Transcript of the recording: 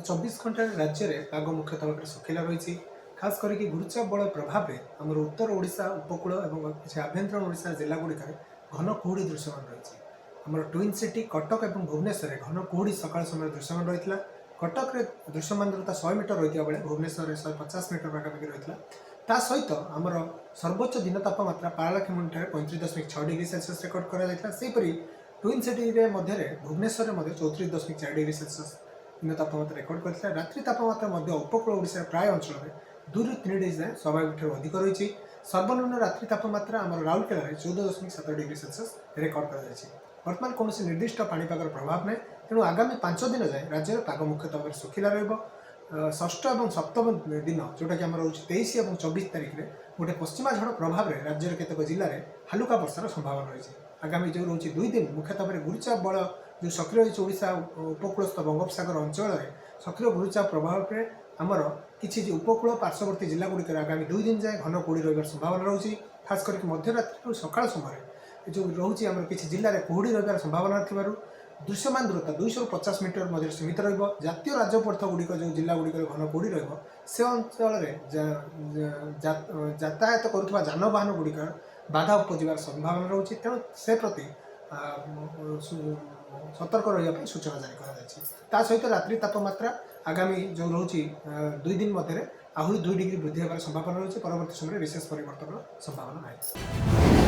गत 24 घंटा राज्य में पाग मुख्यतः भाव में सुखिला रही। खास करके घूर्चा बल प्रभाव में आम उत्तर ओडिशा उपकूल और किसी आभ्यंतर ओडिशा जिलागुड़िक घन कुहुड़ी दृश्यमान रही। आम ट्विन सिटी कटक और भुवनेश्वर घन कुहुड़ी सकाल समय दृश्यमान रही। कटक में दृश्यमान दूरता 100 मीटर रही भुवनेश्वर 150 मीटर पाखापाखि रही। ता सहित आमर सर्वोच्च दिन तापमात्रा पारलाखेमुंडी 35.6 डिग्री सेल्सियस रेकर्ड कराई। ट्विन सिटी मध्य भुवनेश्वर 34.4 डिग्री सेल्सियस दिन तापमात्रा रेकर्ड करता। रात्रि तापमात्रा उपकूल ओडिशा प्राय अंचल में 2 ରୁ 3 डिग्री जाए स्वाभाविक अधिक रही। सर्वनिम्न रात्रि तापमात्रा आम राउरकेला 14.7 डिग्री सेल्सियस रेकर्ड कर बर्तमान कौन निर्दिष्ट पाणीपागर प्रभाव ना तेणु आगामी 5 दिन जाए राज्य में पाग मुख्यतः भाव में सुखिला षष्ठ और सप्तम दिन जोटा कि आम रोचे 23 और 24 तारिख में गोटे पश्चिमा झड़ प्रभाव में राज्य केतक जिले में हालुका वर्षार संभावना रही। आगामी जो रोचे 2 दिन मुख्यतः भाव में घूर्चा बल जो सक्रिय रही ओडिशा उपकूलस्थ बंगोपसागर अंचल में सक्रिय घूर्चा प्रभाव में आमर किसी उपकूल पार्श्ववर्ती जिलागुड़िक आगामी 2 दिन जाए घन कुहुड़ी रही संभावना रही। खास करके मध्यरात्रि सकाल समय जो रोचे आम किसी जिले में कुहुड़ी रही संभावना थी दृश्यमान दूरता 250 मीटर मध्य सीमित रतिय राजपथ गुड़िक जो जिलागुड़िक घन कुहुड़ी से अंचल यातायात करुवा जानवाहन गुड़िक बाधा उपजार संभावना रही। तेणु से प्रति सतर्क रही सूचना जारी कर सहित रात्रि तापमात्रा आगामी जो रोचे 2 दिन मध्य आहरी 2 डिग्री वृद्धि होगार संभावना रही। परवर्त समय विशेष परिवर्तन संभावना नहीं।